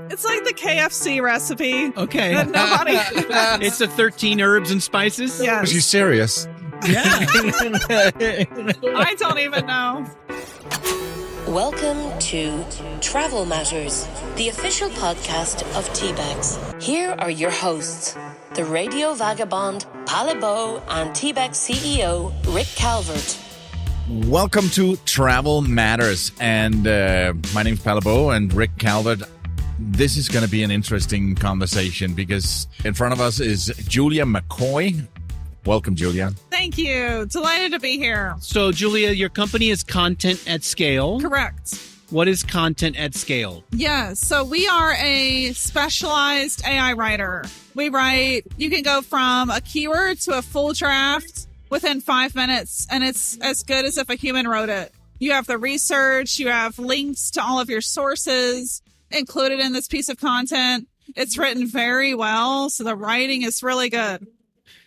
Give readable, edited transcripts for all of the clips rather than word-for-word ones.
It's like the KFC recipe. Okay. That nobody. It's the 13 herbs and spices? Yes. Was you serious? Yeah. I don't even know. Welcome to Travel Matters, the official podcast of TBEX. Here are your hosts, the radio vagabond Palle and TBEX CEO Rick Calvert. Welcome to Travel Matters. And my name's Palle and Rick Calvert. This is going to be an interesting conversation because in front of us is Julia McCoy. Welcome, Julia. Thank you. Delighted to be here. So, Julia, your company is Content at Scale. Correct. What is Content at Scale? Yes. So we are a specialized AI writer. We write, you can go from a keyword to a full draft within 5 minutes, and it's as good as if a human wrote it. You have the research, you have links to all of your sources included in this piece of content. It's written very well, so the writing is really good.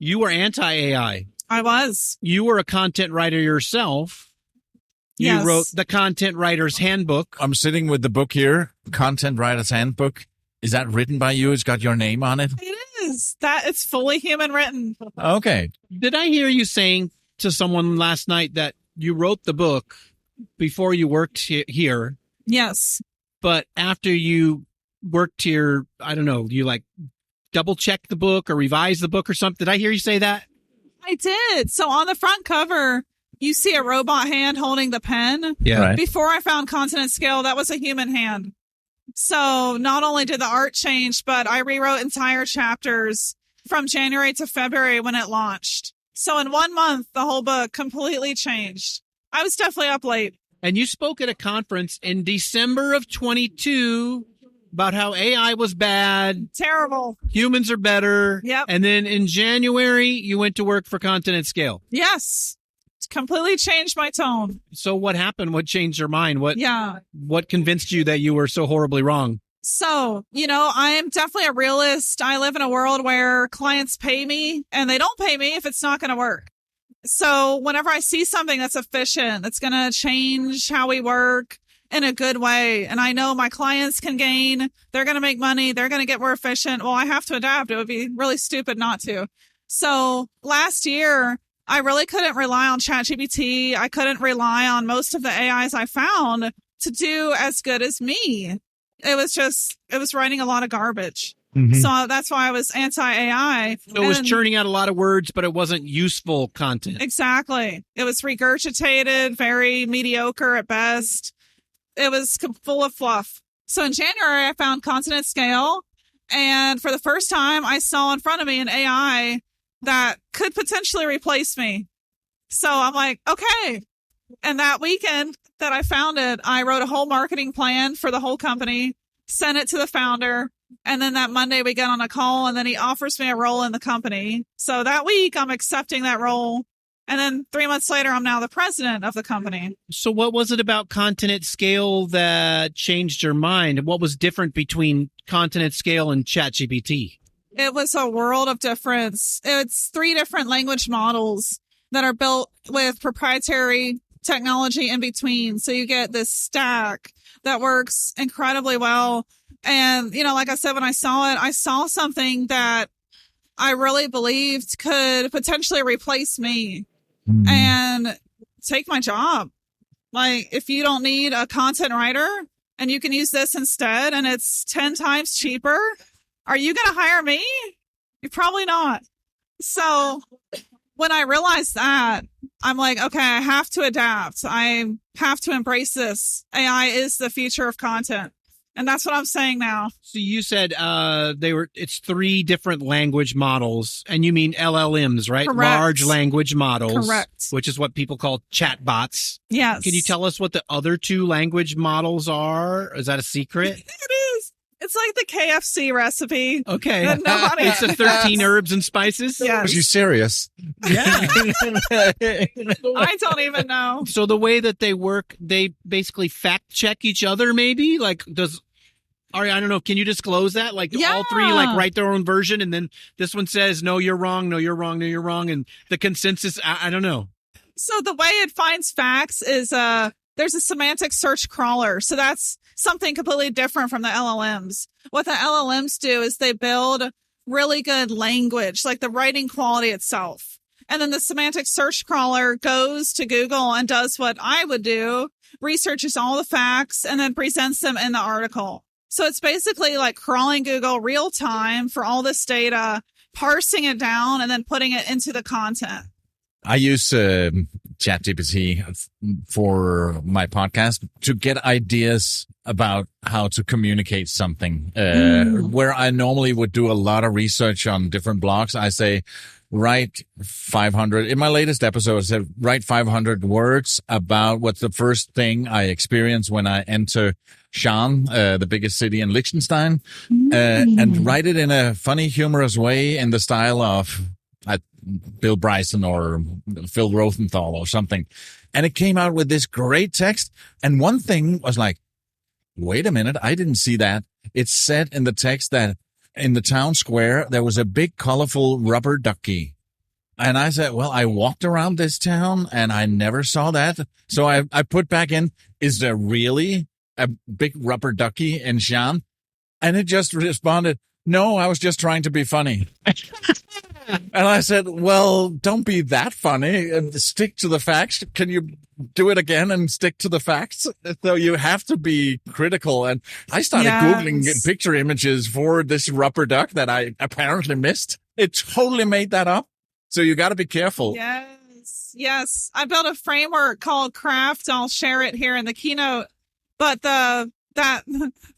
You were anti-AI. I was. You were a content writer yourself. You Yes. wrote the Content Writer's Handbook. I'm sitting with the book here, Content Writer's Handbook. Is that written by you? It's got your name on it? It is. It's fully human written. Okay. Did I hear you saying to someone last night that you wrote the book before you worked here, Yes. but after you worked here, I don't know, you like double check the book or revise the book or something? Did I hear you say that? I did. So on the front cover, you see a robot hand holding the pen. Yeah. Right. Before I found Content at Scale, that was a human hand. So not only did the art change, but I rewrote entire chapters from January to February when it launched. So in 1 month, the whole book completely changed. I was definitely up late. And you spoke at a conference in December of 22 about how AI was bad, Terrible. humans are better. Yep. And then in January, you went to work for Content at Scale. Yes. It's completely changed my tone. So what happened? What changed your mind? What convinced you that you were so horribly wrong? So, I am definitely a realist. I live in a world where clients pay me and they don't pay me if it's not going to work. So whenever I see something that's efficient, that's going to change how we work in a good way, and I know my clients can gain, they're going to make money, they're going to get more efficient, well, I have to adapt. It would be really stupid not to. So last year, I really couldn't rely on ChatGPT. I couldn't rely on most of the AIs I found to do as good as me. It was writing a lot of garbage. Mm-hmm. So that's why I was anti-AI. So it was churning out a lot of words, but it wasn't useful content. Exactly. It was regurgitated, very mediocre at best. It was full of fluff. So in January, I found Content at Scale. And for the first time, I saw in front of me an AI that could potentially replace me. So I'm like, okay. And that weekend that I found it, I wrote a whole marketing plan for the whole company, sent it to the founder. And then that Monday we get on a call and then he offers me a role in the company. So that week I'm accepting that role. And then 3 months later, I'm now the president of the company. So what was it about Content at Scale that changed your mind? What was different between Content at Scale and ChatGPT? It was a world of difference. It's 3 different language models that are built with proprietary technology in between. So you get this stack that works incredibly well. And, like I said, when I saw it, I saw something that I really believed could potentially replace me and take my job. Like, if you don't need a content writer and you can use this instead and it's 10 times cheaper, are you going to hire me? You're probably not. So when I realized that, I'm like, okay, I have to adapt. I have to embrace this. AI is the future of content. And that's what I'm saying now. So you said it's 3 different language models, and you mean LLMs, right? Correct. Large language models. Correct. Which is what people call chatbots. Yes. Can you tell us what the other 2 language models are? Is that a secret? It is. It's like the KFC recipe. Okay. That nobody It's the 13 herbs and spices? Yes. Was you serious? Yeah. I don't even know. So the way that they work, they basically fact check each other, maybe? Like, I don't know. Can you disclose that? Like, do all 3 like write their own version, and then this one says, no, you're wrong, no, you're wrong, no, you're wrong, and the consensus, I don't know. So the way it finds facts is there's a semantic search crawler. So that's something completely different from the LLMs. What the LLMs do is they build really good language, like the writing quality itself. And then the semantic search crawler goes to Google and does what I would do, researches all the facts, and then presents them in the article. So it's basically like crawling Google real time for all this data, parsing it down, and then putting it into the content. I use ChatGPT for my podcast to get ideas about how to communicate something. Where I normally would do a lot of research on different blogs, I say, write 500. In my latest episode, I said, write 500 words about what's the first thing I experience when I enter Shan, the biggest city in Liechtenstein, and write it in a funny, humorous way in the style of Bill Bryson or Phil Rosenthal or something. And it came out with this great text. And one thing was like, wait a minute, I didn't see that. It said in the text that in the town square, there was a big, colorful rubber ducky. And I said, well, I walked around this town and I never saw that. So I put back in, is there really a big rubber ducky in Shan? And it just responded, no, I was just trying to be funny. And I said, well, don't be that funny and stick to the facts. Can you do it again and stick to the facts? So you have to be critical. And I started Googling picture images for this rubber duck that I apparently missed. It totally made that up. So you got to be careful. Yes. I built a framework called Craft. I'll share it here in the keynote. But the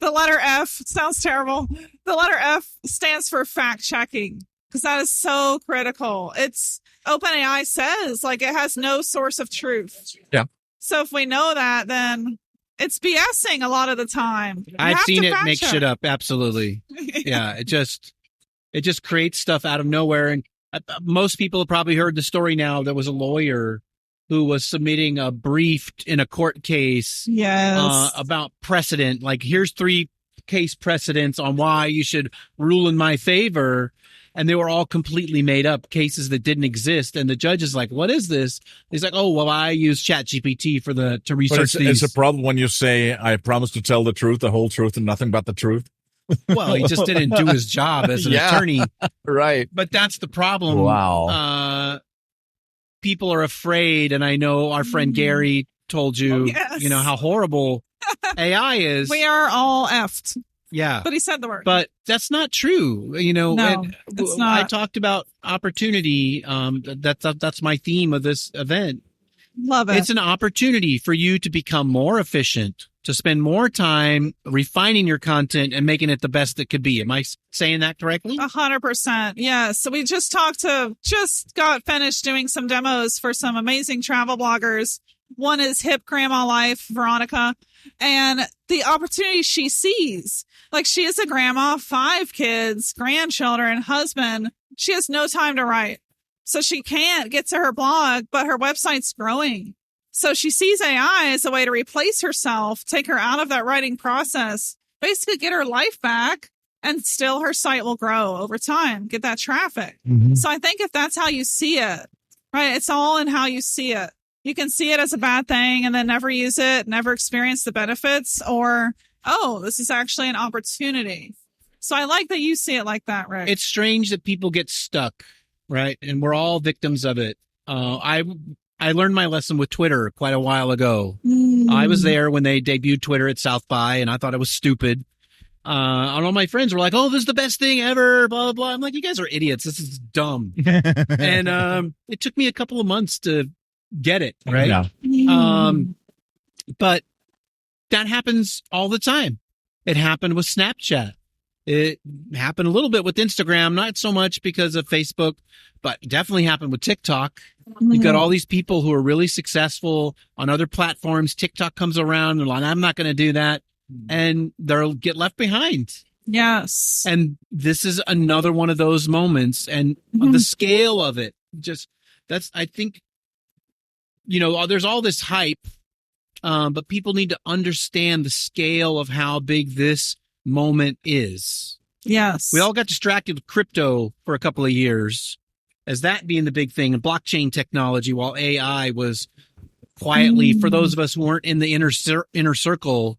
letter F sounds terrible. The letter F stands for fact checking, because that is so critical. It's OpenAI says like it has no source of truth. Yeah. So if we know that, then it's BSing a lot of the time. I've seen it make shit up. Absolutely. Yeah. It just creates stuff out of nowhere. And most people have probably heard the story now. There was a lawyer who was submitting a brief in a court case about precedent. Like, here's 3 case precedents on why you should rule in my favor. And they were all completely made up cases that didn't exist. And the judge is like, what is this? He's like, oh, well, I use ChatGPT to research these. It's a problem when you say, I promise to tell the truth, the whole truth, and nothing but the truth. Well, he just didn't do his job as an attorney. Right. But that's the problem. Wow. People are afraid. And I know our friend Gary told you, you know, how horrible AI is. We are all effed. Yeah. But he said the word. But that's not true. You know, no, it's not. I talked about opportunity. That's my theme of this event. Love it. It's an opportunity for you to become more efficient, to spend more time refining your content and making it the best it could be. Am I saying that correctly? 100%. Yeah. So we just got finished doing some demos for some amazing travel bloggers. One is Hip Grandma Life, Veronica, and the opportunity she sees. Like, she is a grandma, 5 kids, grandchildren, husband. She has no time to write. So she can't get to her blog, but her website's growing. So she sees AI as a way to replace herself, take her out of that writing process, basically get her life back, and still her site will grow over time, get that traffic. Mm-hmm. So I think if that's how you see it, right, it's all in how you see it. You can see it as a bad thing and then never use it, never experience the benefits, or, oh, this is actually an opportunity. So I like that you see it like that, Rick. It's strange that people get stuck, right? And we're all victims of it. I learned my lesson with Twitter quite a while ago. I was there when they debuted Twitter at South by, and I thought it was stupid. And all my friends were like, oh, this is the best thing ever, blah, blah, blah. I'm like, you guys are idiots. This is dumb. And it took me a couple of months to get it, right? Yeah. But that happens all the time. It happened with Snapchat. It happened a little bit with Instagram, not so much because of Facebook, but definitely happened with TikTok. You've got all these people who are really successful on other platforms. TikTok comes around, they're like, I'm not going to do that. And they'll get left behind. Yes. And this is another one of those moments. And the scale of it, I think, you know, there's all this hype, but people need to understand the scale of how big this moment is. Yes. We all got distracted with crypto for a couple of years as that being the big thing and blockchain technology while AI was quietly, for those of us who weren't in the inner circle,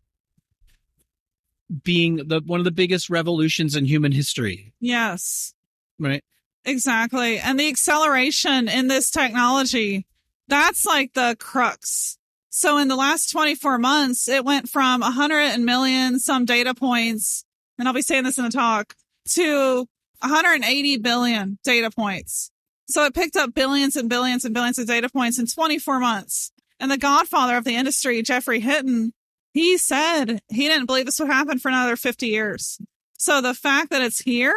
being one of the biggest revolutions in human history. Yes. Right. Exactly. And the acceleration in this technology, that's like the crux. So in the last 24 months, it went from 100 million some data points, and I'll be saying this in the talk, to 180 billion data points. So it picked up billions and billions and billions of data points in 24 months. And the godfather of the industry, Jeffrey Hinton, he said he didn't believe this would happen for another 50 years. So the fact that it's here,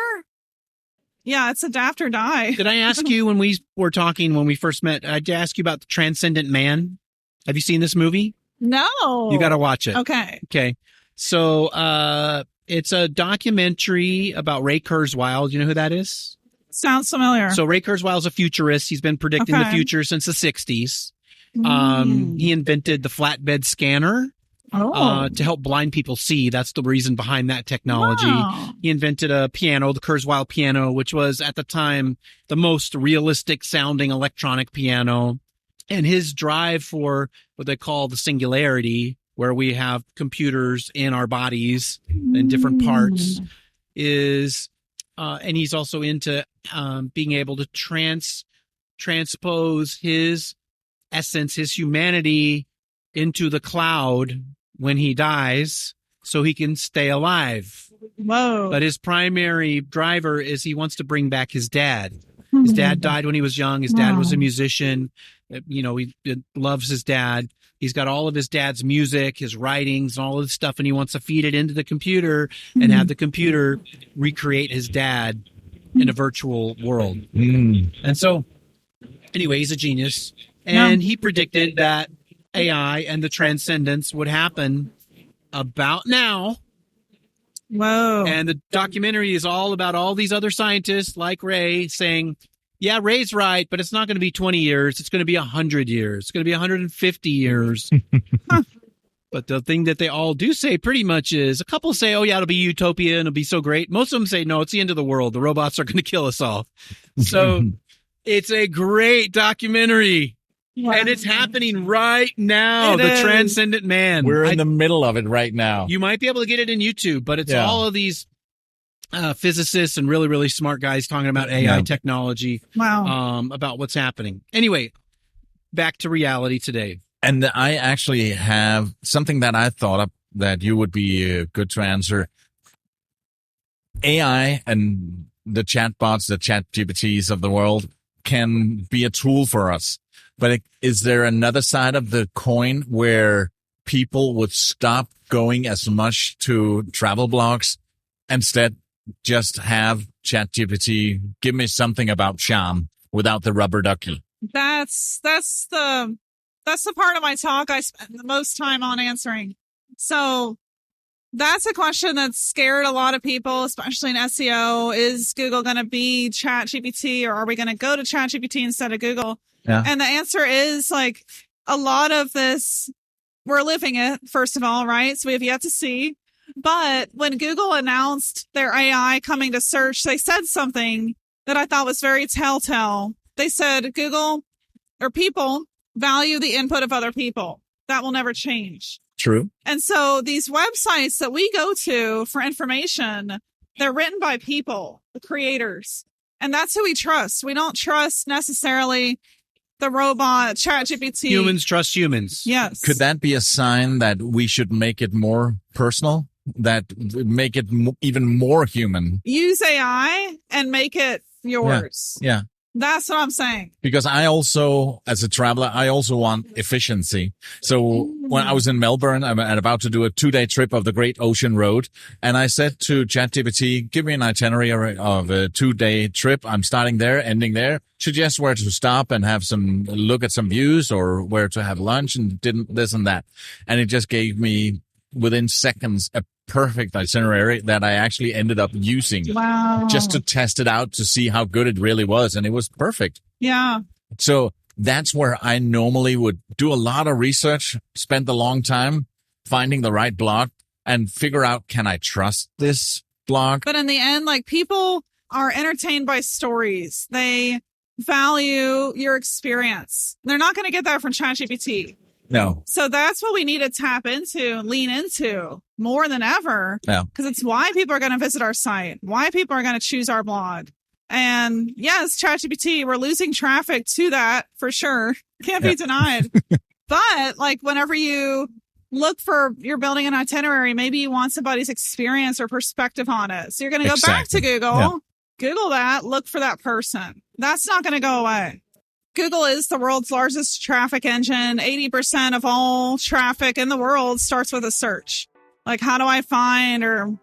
yeah, it's adapt or die. Did I ask you when we were talking, when we first met, I'd ask you about the Transcendent Man? Have you seen this movie? No. You got to watch it. Okay. Okay. So it's a documentary about Ray Kurzweil. Do you know who that is? Sounds familiar. So Ray Kurzweil's a futurist. He's been predicting the future since the 60s. He invented the flatbed scanner to help blind people see. That's the reason behind that technology. Wow. He invented a piano, the Kurzweil piano, which was at the time the most realistic sounding electronic piano. And his drive for what they call the singularity, where we have computers in our bodies in different parts, is, and he's also into being able to transpose his essence, his humanity, into the cloud when he dies, so he can stay alive. Whoa! But his primary driver is he wants to bring back his dad. His dad died when he was young. His dad was a musician. You know, he loves his dad. He's got all of his dad's music, his writings, and all of this stuff, and he wants to feed it into the computer and have the computer recreate his dad in a virtual world. And so, anyway, he's a genius. And he predicted that AI and the transcendence would happen about now. Whoa. And the documentary is all about all these other scientists like Ray saying, yeah, Ray's right, but it's not going to be 20 years. It's going to be 100 years. It's going to be 150 years. But the thing that they all do say pretty much is, a couple say, oh, yeah, it'll be utopia and it'll be so great. Most of them say, no, it's the end of the world. The robots are going to kill us all. So it's a great documentary. Wow. And it's happening right now. The Transcendent Man. We're in the middle of it right now. You might be able to get it in YouTube, but it's all of these physicists and really, really smart guys talking about AI technology. Wow. About what's happening. Anyway, back to reality today. And I actually have something that I thought up that you would be good to answer. AI and the chatbots, the chat GPTs of the world can be a tool for us. But is there another side of the coin where people would stop going as much to travel blogs, instead just have ChatGPT give me something about Sham without the rubber ducky? That's the part of my talk I spend the most time on answering. So that's a question that's scared a lot of people, especially in SEO. Is Google going to be ChatGPT, or are we going to go to ChatGPT instead of Google? Yeah. And the answer is, like, a lot of this, we're living it, first of all, right? So we have yet to see. But when Google announced their AI coming to search, they said something that I thought was very telltale. They said Google, or people, value the input of other people. That will never change. True. And so these websites that we go to for information, they're written by people, the creators. And that's who we trust. We don't trust necessarily the robot, ChatGPT. Humans trust humans. Yes. Could that be a sign that we should make it more personal? That make it even more human? Use AI and make it yours. Yeah. That's what I'm saying. Because I also, as a traveler, I also want efficiency. So when I was in Melbourne, I'm about to do a 2-day trip of the Great Ocean Road. And I said to ChatGPT, give me an itinerary of a 2-day trip. I'm starting there, ending there. Suggest where to stop and have some look at some views, or where to have lunch, and didn't this and that. And it just gave me, within seconds, a perfect itinerary that I actually ended up using just to test it out to see how good it really was. And it was perfect. Yeah. So that's where I normally would do a lot of research, spend a long time finding the right blog and figure out, can I trust this blog? But in the end, like, people are entertained by stories. They value your experience. They're not going to get that from ChatGPT. No. So that's what we need to tap into, lean into more than ever. Yeah. Because it's why people are going to visit our site, why people are going to choose our blog. And yes, ChatGPT, we're losing traffic to that for sure. Can't be denied. But like whenever you look for, you're building an itinerary, maybe you want somebody's experience or perspective on it. So you're going to go back to Google, Google that, look for that person. That's not going to go away. Google is the world's largest traffic engine. 80% of all traffic in the world starts with a search. Like, how do I find, or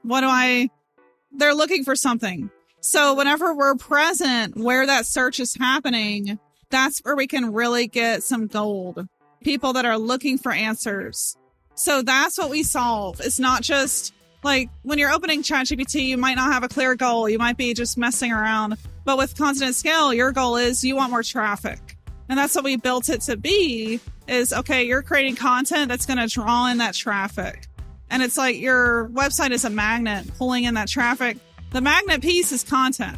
they're looking for something. So whenever we're present where that search is happening, that's where we can really get some gold. People that are looking for answers. So that's what we solve. It's not just like when you're opening ChatGPT, you might not have a clear goal. You might be just messing around. But with Continent Scale, your goal is you want more traffic. And that's what we built it to be is, okay, you're creating content that's going to draw in that traffic. And it's like your website is a magnet pulling in that traffic. The magnet piece is content.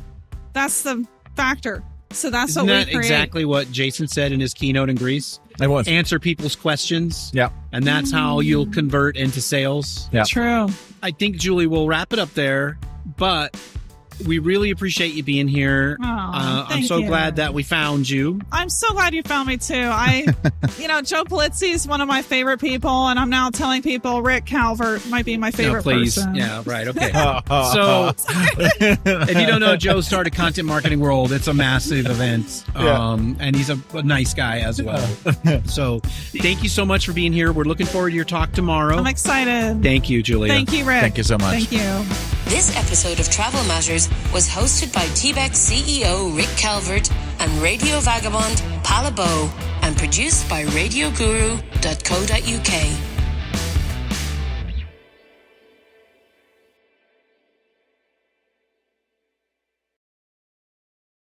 That's the factor. So that's what we create. Exactly what Jason said in his keynote in Greece? It was. Answer people's questions. Yeah. And that's how you'll convert into sales. Yeah. True. I think, Julie, we'll wrap it up there, but we really appreciate you being here. I'm so glad that we found you. I'm so glad you found me too. Joe Polizzi is one of my favorite people, and I'm now telling people Rick Calvert might be my favorite person. Yeah, right. Okay. So if you don't know, Joe started Content Marketing World. It's a massive event. And he's a nice guy as well. So thank you so much for being here. We're looking forward to your talk tomorrow. I'm excited. Thank you, Julia. Thank you, Rick. Thank you so much. Thank you. This episode of Travel Matters was hosted by TBEX CEO Rick Calvert and Radio Vagabond Palle and produced by radioguru.co.uk.